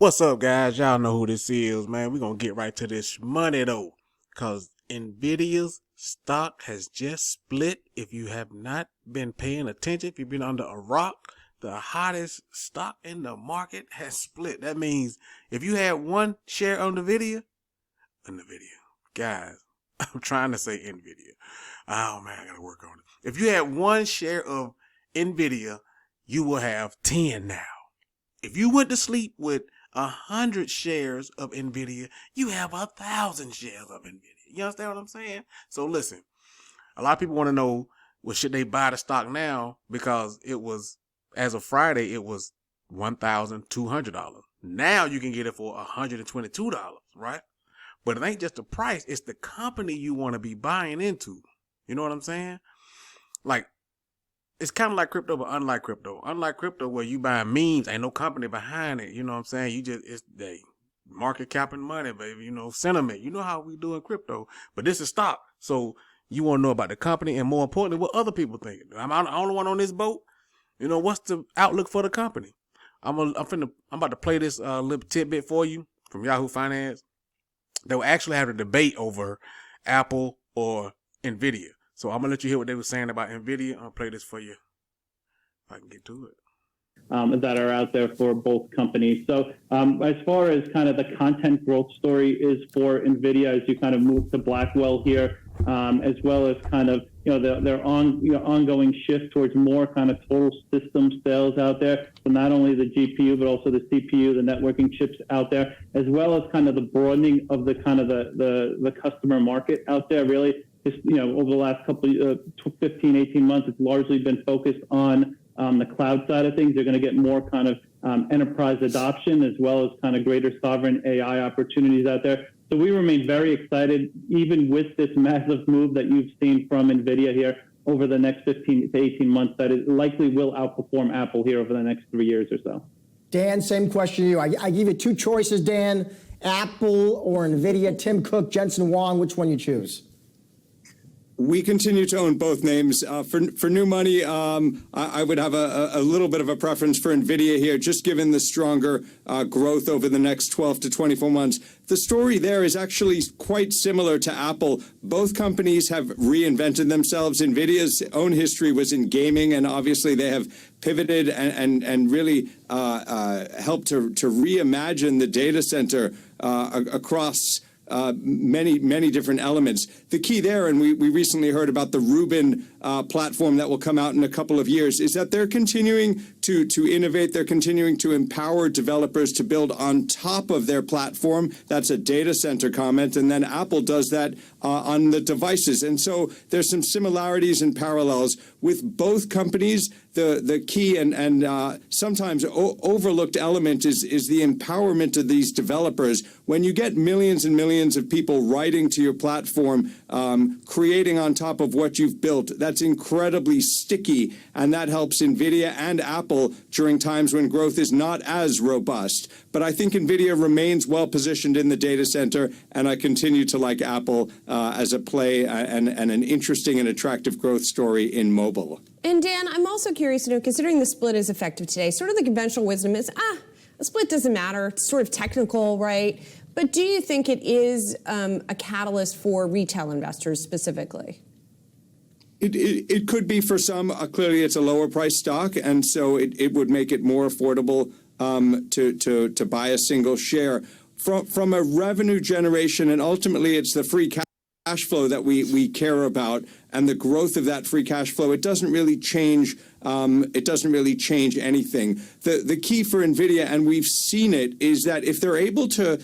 What's up, guys? Y'all know who this is, man. We're going to get right to this money, though, because Nvidia's stock has just split. If you have not been paying attention, if you've been under a rock, the hottest stock in the market has split. That means if you had one share on Nvidia, guys, I'm trying to say Nvidia. Oh, man, I got to work on it. If you had one share of Nvidia, you will have 10 now. If you went to sleep with 100 shares of Nvidia, you have 1,000 shares of Nvidia. You understand what I'm saying? So listen, a lot of people want to know, well, should they buy the stock now? Because it was, as of Friday, it was $1,200. Now you can get it for $122, right? But it ain't just the price, it's the company you want to be buying into. You know what I'm saying? Like, it's kind of like crypto, but unlike crypto. Unlike crypto, where you buy memes, ain't no company behind it. You know what I'm saying? You just, it's the market cap and money, baby. You know, sentiment. You know how we do in crypto. But this is stock. So you want to know about the company and, more importantly, what other people think. I'm the only one on this boat. You know, what's the outlook for the company? I'm about to play this little tidbit for you from Yahoo Finance. They will actually have a debate over Apple or Nvidia. So I'm going to let you hear what they were saying about Nvidia. I'll play this for you if I can get to it. That are out there for both companies. So as far as kind of the content growth story is for Nvidia, as you kind of move to Blackwell here, as well as kind of, their ongoing shift towards more kind of total system sales out there. So not only the GPU, but also the CPU, the networking chips out there, as well as kind of the broadening of the kind of the customer market out there. Really, over the last couple 15, 18 months, it's largely been focused on the cloud side of things. They're going to get more kind of enterprise adoption, as well as kind of greater sovereign AI opportunities out there. So we remain very excited, even with this massive move that you've seen from Nvidia here over the next 15 to 18 months, that it likely will outperform Apple here over the next 3 years or so. Dan, same question to you. I give you two choices, Dan, Apple or Nvidia. Tim Cook, Jensen Huang, which one you choose? We continue to own both names. For new money, I would have a little bit of a preference for Nvidia here, just given the stronger growth over the next 12 to 24 months. The story there is actually quite similar to Apple. Both companies have reinvented themselves. Nvidia's own history was in gaming, and obviously they have pivoted and really helped to reimagine the data center across many different elements. The key there, and we recently heard about the Rubin platform that will come out in a couple of years, is that they're continuing to innovate. They're continuing to empower developers to build on top of their platform. That's a data center comment. And then Apple does that on the devices. And so there's some similarities and parallels with both companies. The key and sometimes overlooked element is the empowerment of these developers. When you get millions and millions of people writing to your platform, creating on top of what you've built, that's incredibly sticky, and that helps Nvidia and Apple during times when growth is not as robust. But I think Nvidia remains well positioned in the data center, and I continue to like Apple as a play and an interesting and attractive growth story in mobile. And Dan, I'm also curious to know, considering the split is effective today, sort of the conventional wisdom is, a split doesn't matter. It's sort of technical, right? But do you think it is a catalyst for retail investors specifically? It could be for some. Clearly, it's a lower price stock, and so it would make it more affordable to buy a single share. From a revenue generation, and ultimately it's the free cash flow that we care about, and the growth of that free cash flow, it doesn't really change. It doesn't really change anything. The key for Nvidia, and we've seen it, is that if they're able to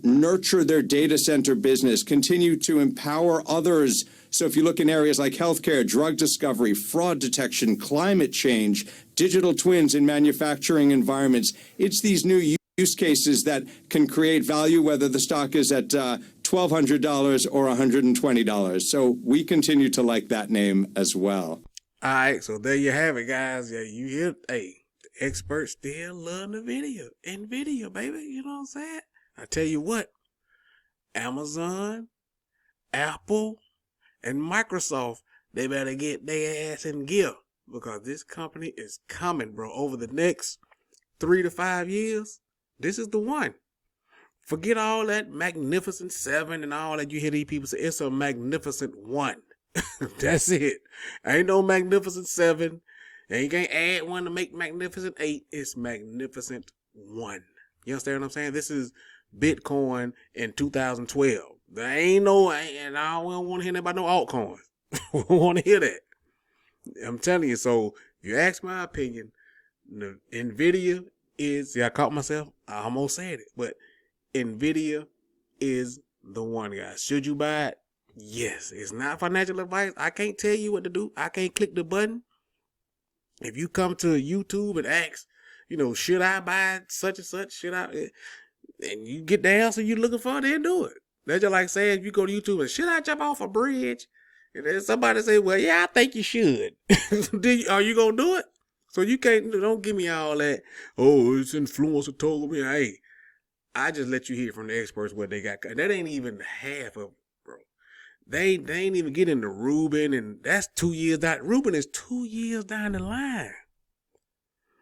nurture their data center business, continue to empower others. So if you look in areas like healthcare, drug discovery, fraud detection, climate change, digital twins in manufacturing environments, it's these new use cases that can create value, whether the stock is at $1,200 or $120. So we continue to like that name as well. All right, so there you have it, guys. Yeah, you hear, the experts still love Nvidia, baby. You know what I'm saying? I tell you what, Amazon, Apple, and Microsoft, they better get their ass in gear, because this company is coming, bro. Over the next 3 to 5 years, This is the one. Forget all that magnificent 7 and all that you hear these people say. It's a magnificent 1. That's it. Ain't no magnificent 7. And you can't add 1 to make magnificent 8. It's magnificent 1. You understand what I'm saying? This is Bitcoin in 2012. There ain't no, and I don't want to hear that about no altcoins. We don't want to hear that. I'm telling you. So if you ask my opinion, the Nvidia is, see, I caught myself. I almost said it, but Nvidia is the one, guys. Should you buy it? Yes. It's not financial advice. I can't tell you what to do. I can't click the button. If you come to YouTube and ask, should I buy such and such? Should I? And you get the answer you're looking for, then do it. That's just like saying, if you go to YouTube and, should I jump off a bridge? And then somebody say, well, yeah, I think you should. Are you going to do it? So you can't, don't give me all that, oh, it's influencer told me. Hey, I just let you hear from the experts what they got. That ain't even half of it, bro. They ain't even getting into Ruben, and that's 2 years down. Ruben is 2 years down the line.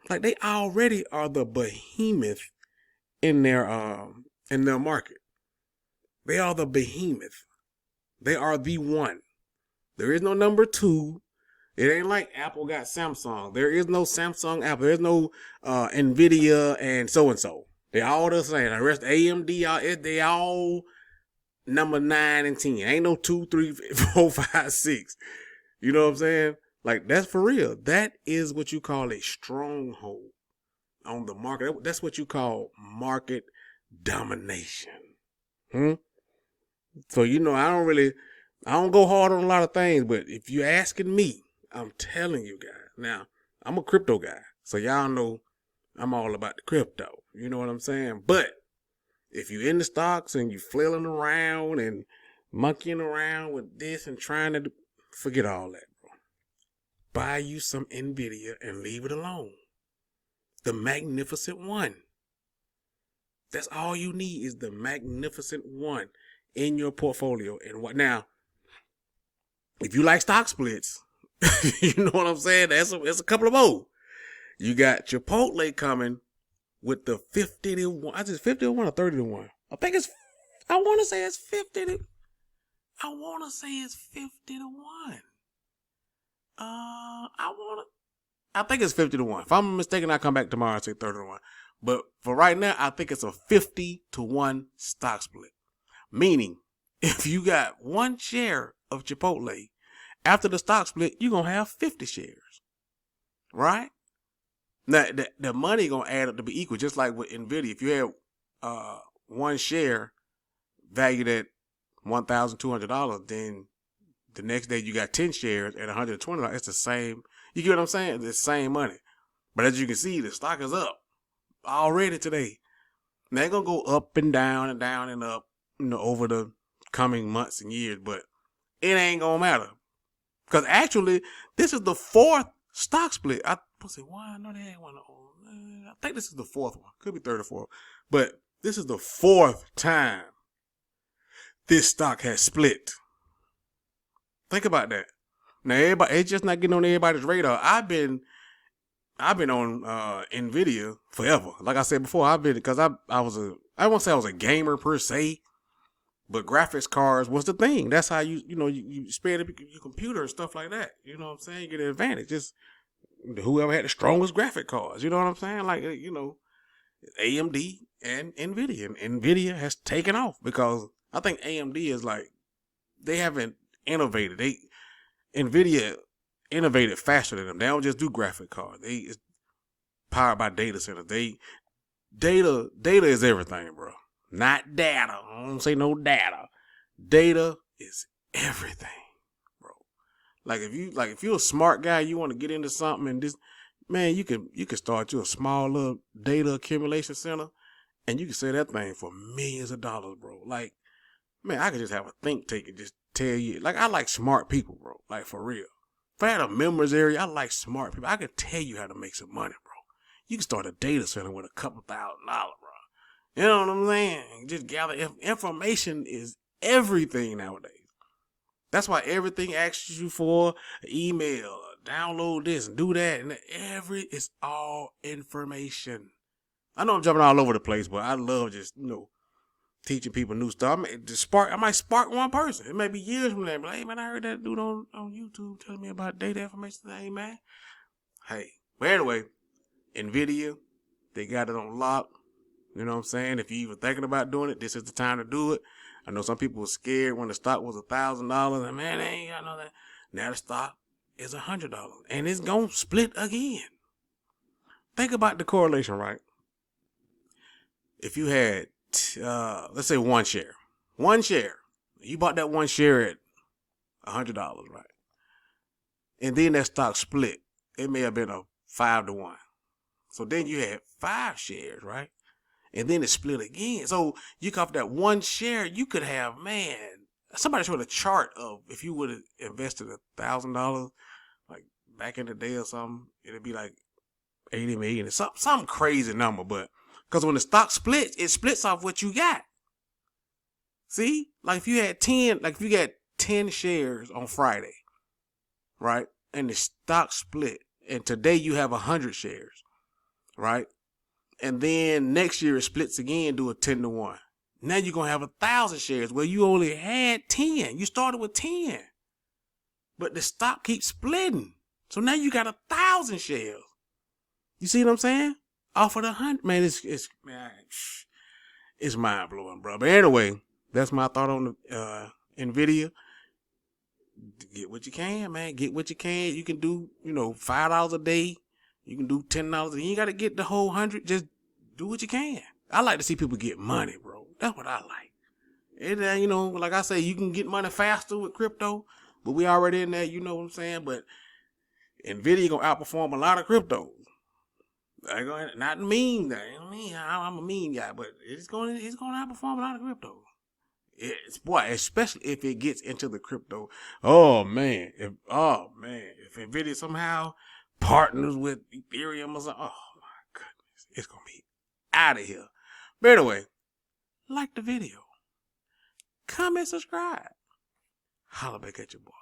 Like, they already are the behemoth in their market. They are the behemoth. They are the one. There is no number 2. It ain't like Apple got Samsung. There is no Samsung Apple. There's no Nvidia and so. They all the same. The rest AMD, they all number 9 and 10. Ain't no 2, 3, 4, 5, 6. You know what I'm saying? Like, that's for real. That is what you call a stronghold on the market. That's what you call market domination. So, I don't go hard on a lot of things, but if you're asking me, I'm telling you guys. Now, I'm a crypto guy, so y'all know I'm all about the crypto. You know what I'm saying? But if you're in the stocks and you're flailing around and monkeying around with this and trying to forget all that, bro. Buy you some Nvidia and leave it alone. The magnificent one. That's all you need is the magnificent one in your portfolio. And what now? If you like stock splits, you know what I'm saying? That's a couple of more. You got Chipotle coming with the 50 to 1. I just 50 to 1 or 30 to 1. I want to say it's 50 to 1. I think it's 50 to 1. If I'm mistaken, I'll come back tomorrow and say 30 to 1. But for right now, I think it's a 50 to 1 stock split. Meaning, if you got 1 share of Chipotle, after the stock split, you're going to have 50 shares. Right? Now, the money going to add up to be equal, just like with Nvidia. If you had 1 share valued at $1,200, then the next day you got 10 shares at $120. It's the same. You get what I'm saying? It's the same money. But as you can see, the stock is up already today. Now, they're going to go up and down and down and up, over the coming months and years, but it ain't going to matter. Because actually, this is the 4th stock split. I say, why? No, they ain't one. I think this is the 4th one. Could be 3rd or 4th. But this is the 4th time this stock has split. Think about that. Now, everybody, it's just not getting on everybody's radar. I've been on Nvidia forever. Like I said before, because I won't say I was a gamer per se, but graphics cards was the thing. That's how you sped up your computer and stuff like that. You know what I'm saying? You get an advantage. Just whoever had the strongest graphic cards. You know what I'm saying? Like, AMD and Nvidia. And Nvidia has taken off because I think AMD is like, they haven't innovated. Nvidia innovated faster than them. They don't just do graphic cards. It's powered by data centers. Data is everything, bro. Not data. I don't say no data. Data is everything, bro. Like if you're a smart guy, you want to get into something and this, man, you can start you a small little data accumulation center and you can say that thing for millions of dollars, bro. Like, man, I could just have a think tank and just tell you. Like, I like smart people, bro. Like, for real. If I had a members area, I like smart people. I could tell you how to make some money, bro. You can start a data center with a couple $1,000, bro. You know what I'm saying? Just gather information is everything nowadays. That's why everything asks you for an email, download this and do that, and it's all information. I know I'm jumping all over the place, but I love just, teaching people new stuff. I might spark one person. It may be years from now. But, hey, man, I heard that dude on YouTube telling me about data information. Hey, man. Hey. But anyway, Nvidia, they got it on lock. You know what I'm saying? If you're even thinking about doing it, this is the time to do it. I know some people were scared when the stock was $1,000. And, man, they ain't got no that. Now the stock is $100. And it's going to split again. Think about the correlation, right? If you had, let's say one share, you bought that one share at $100, right? And then that stock split. It may have been a 5-to-1. So then you had 5 shares, right? And then it split again. So you off that one share, you could have, man, somebody showed a chart of if you would have invested $1,000, like back in the day or something, it'd be like 80 million. It's some crazy number, but because when the stock splits, it splits off what you got. See? Like if you had 10 shares on Friday, right? And the stock split, and today you have 100 shares, right? And then next year it splits again, do a 10-to-1. Now you're going to have 1,000 shares where you only had 10. You started with 10. But the stock keeps splitting. So now you got 1,000 shares. You see what I'm saying? Off of the 100. Man, it's mind blowing, bro. But anyway, that's my thought on the Nvidia. Get what you can, man. Get what you can. You can do, $5 a day. You can do $10. You ain't got to get the whole 100. Just do what you can. I like to see people get money, bro. That's what I like. And, like I say, you can get money faster with crypto, but we already in there, you know what I'm saying? But Nvidia going to outperform a lot of cryptos. Not mean that. I'm a mean guy, but it's going to outperform a lot of cryptos. Especially if it gets into the crypto. Oh man, if Nvidia somehow partners with Ethereum or something, oh my goodness, it's gonna be out of here. But anyway, like the video, comment, subscribe, holla back at your boy.